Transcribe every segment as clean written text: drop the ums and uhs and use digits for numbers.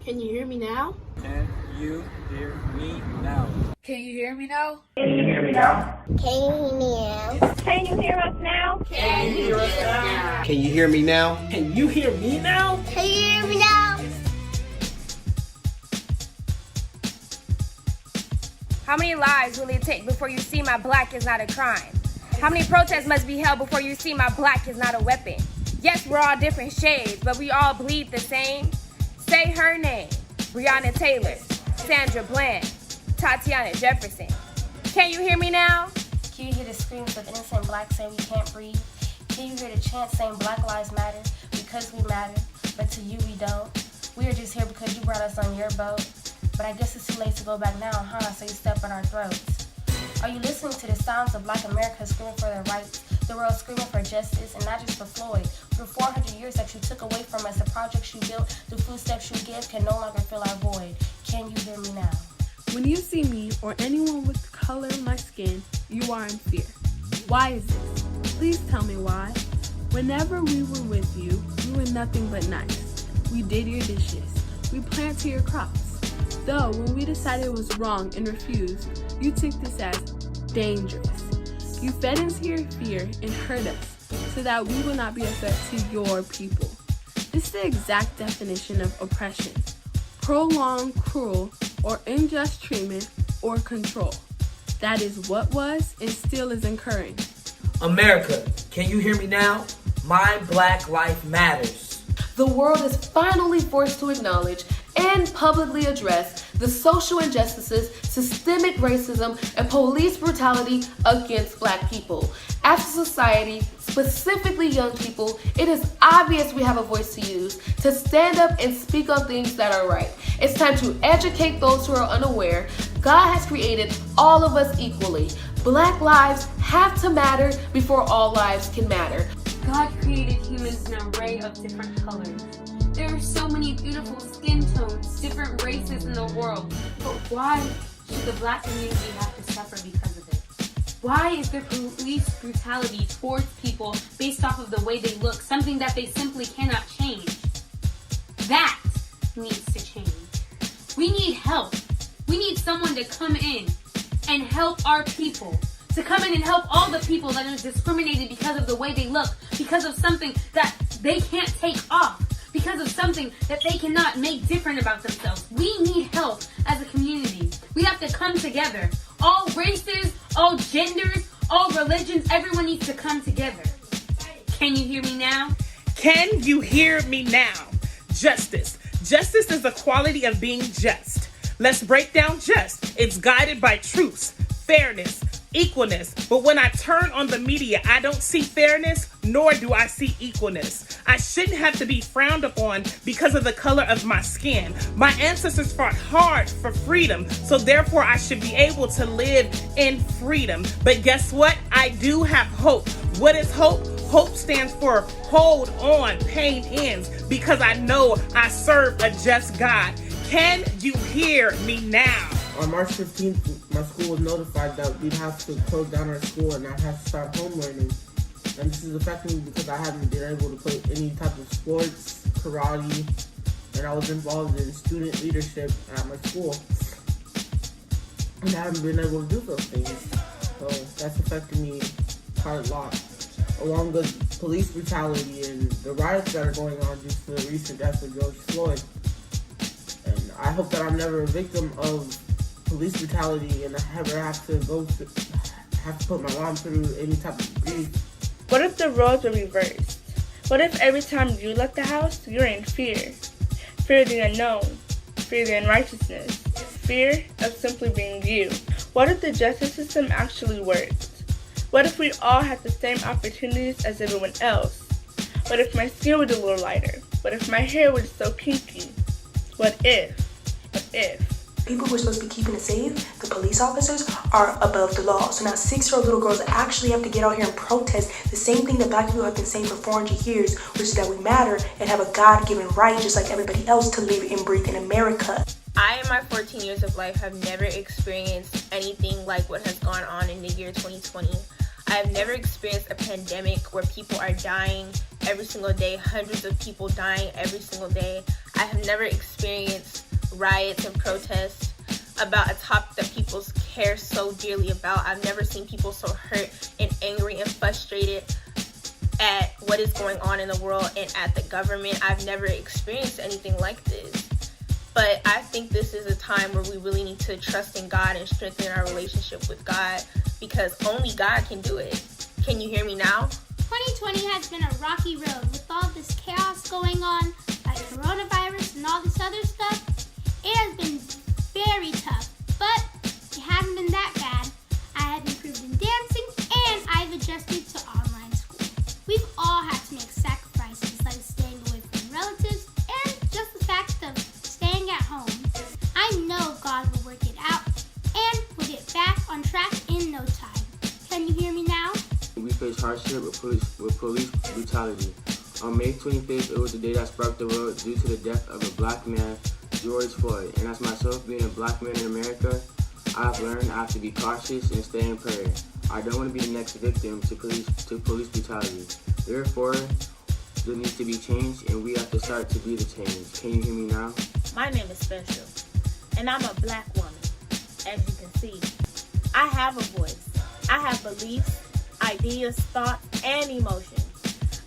Can you hear me now? Can you hear me now? Can you hear me now? Can you hear me now? Can you hear me now? Can you hear us now? Can you hear us now? Can you hear me now? Can you hear me now? Can you hear me now? How many lives will it take before you see my black is not a crime? How many protests must be held before you see my black is not a weapon? Yes, we're all different shades, but we all bleed the same. Say her name: Breonna Taylor, Sandra Bland, Tatiana Jefferson. Can you hear me now? Can you hear the screams of innocent blacks saying we can't breathe? Can you hear the chants saying Black Lives Matter because we matter, but to you we don't? We are just here because you brought us on your boat. But I guess it's too late to go back now, huh? So you step on our throats. Are you listening to the sounds of Black America screaming for their rights? The world screaming for justice, and not just for Floyd. For 400 years that you took away from us, the projects you built, the footsteps you give can no longer fill our void. Can you hear me now? When you see me or anyone with color in my skin, you are in fear. Why is this? Please tell me why. Whenever we were with you, we were nothing but nice. We did your dishes. We planted your crops. Though when we decided it was wrong and refused, you took this as dangerous. You fed into your fear and hurt us so that we will not be a threat to your people. This is the exact definition of oppression: prolonged, cruel, or unjust treatment or control. That is what was and still is occurring. America, can you hear me now? My Black Life Matters. The world is finally forced to acknowledge and publicly address the social injustices, systemic racism, and police brutality against Black people. As a society, specifically young people, it is obvious we have a voice to use to stand up and speak on things that are right. It's time to educate those who are unaware. God has created all of us equally. Black lives have to matter before all lives can matter. God created humans in an array of different colors. There are so many beautiful skin tones, different races in the world, but why should the Black community have to suffer because of it? Why is there police brutality towards people based off of the way they look, something that they simply cannot change? That needs to change. We need help. We need someone to come in and help our people. To come in and help all the people that are discriminated because of the way they look, because of something that they can't take off, because of something that they cannot make different about themselves. We need help as a community. We have to come together. All races, all genders, all religions, everyone needs to come together. Can you hear me now? Can you hear me now? Justice. Justice is the quality of being just. Let's break down just. It's guided by truths, fairness, equalness. But when I turn on the media, I don't see fairness, nor do I see equalness. I shouldn't have to be frowned upon because of the color of my skin. My ancestors fought hard for freedom, so therefore I should be able to live in freedom. But guess what? I do have hope. What is hope? Hope stands for hold on, pain ends, because I know I serve a just God. Can you hear me now? On March 15th, my school was notified that we'd have to close down our school and I'd have to start home learning. And this is affecting me because I haven't been able to play any type of sports, karate, and I was involved in student leadership at my school. And I haven't been able to do those things. So that's affecting me quite a lot. Along with police brutality and the riots that are going on due to the recent death of George Floyd. And I hope that I'm never a victim of police brutality and I never have to put my mom through any type of grief. What if the roles were reversed? What if every time you left the house, you're in fear? Fear of the unknown, fear of the unrighteousness, fear of simply being you. What if the justice system actually worked? What if we all had the same opportunities as everyone else? What if my skin was a little lighter? What if my hair was so kinky? What if? People who are supposed to be keeping it safe, the police officers, are above the law. So now 6-year-old little girls actually have to get out here and protest the same thing that Black people have been saying for 400 years, which is that we matter and have a God-given right, just like everybody else, to live and breathe in America. I, in my 14 years of life, have never experienced anything like what has gone on in the year 2020. I have never experienced a pandemic where people are dying every single day, hundreds of people dying every single day. I have never experienced riots and protests about a topic that people care so dearly about. I've never seen people so hurt and angry and frustrated at what is going on in the world and at the government. I've never experienced anything like this. But I think this is a time where we really need to trust in God and strengthen our relationship with God, because only God can do it. Can you hear me now? 2020 has been a rocky road with all this chaos going on, like coronavirus and all this other stuff. It has been very tough, but it hasn't been that bad. I have improved in dancing and I've adjusted to online school. We've all had to make sacrifices like staying away from relatives and just the fact of staying at home. I know God will work it out and we'll get back on track in no time. Can you hear me now? We face hardship with police brutality. On May 25th, it was the day that sparked the world due to the death of a black man, George Floyd. And as myself being a black man in America, I've learned I have to be cautious and stay in prayer. I don't want to be the next victim to police brutality. Therefore, there needs to be change, and we have to start to be the change. Can you hear me now? My name is Special, and I'm a black woman. As you can see, I have a voice. I have beliefs, ideas, thoughts, and emotions.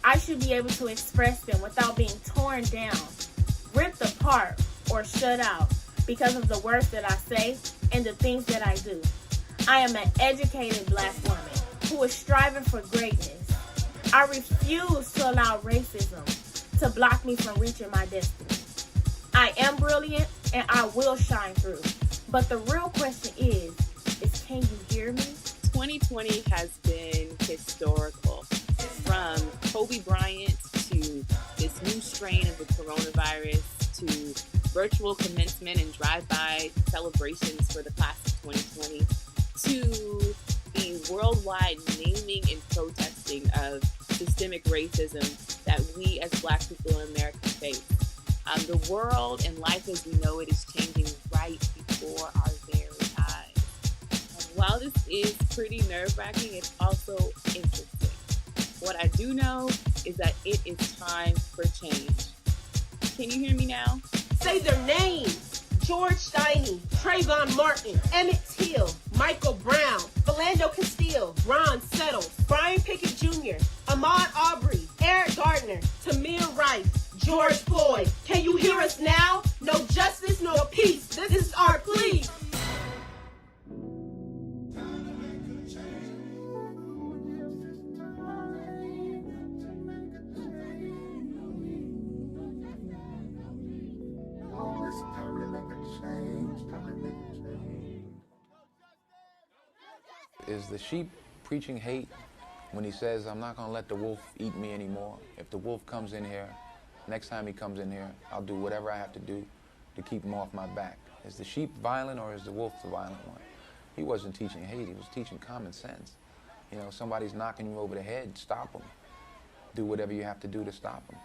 I should be able to express them without being torn down, ripped apart, or shut out because of the words that I say and the things that I do. I am an educated black woman who is striving for greatness. I refuse to allow racism to block me from reaching my destiny. I am brilliant and I will shine through. But the real question is can you hear me? 2020 has been historical. From Kobe Bryant to this new strain of the coronavirus to virtual commencement and drive-by celebrations for the class of 2020 to the worldwide naming and protesting of systemic racism that we as black people in America face. The world and life as we know it is changing right before our very eyes. While this is pretty nerve-wracking, it's also interesting. What I do know is that it is time for change. Can you hear me now? Say their names. George Steiny, Trayvon Martin, Emmett Till, Michael Brown, Philando Castile, Ron Settles, Brian Pickett Jr., Ahmaud Arbery, Eric Gardner, Tamir Rice, George Floyd. Can you hear us now? No justice, no peace. This is our plea. Is the sheep preaching hate when he says, I'm not going to let the wolf eat me anymore? If the wolf comes in here, next time he comes in here, I'll do whatever I have to do to keep him off my back. Is the sheep violent or is the wolf the violent one? He wasn't teaching hate, he was teaching common sense. You know, somebody's knocking you over the head, stop them. Do whatever you have to do to stop them.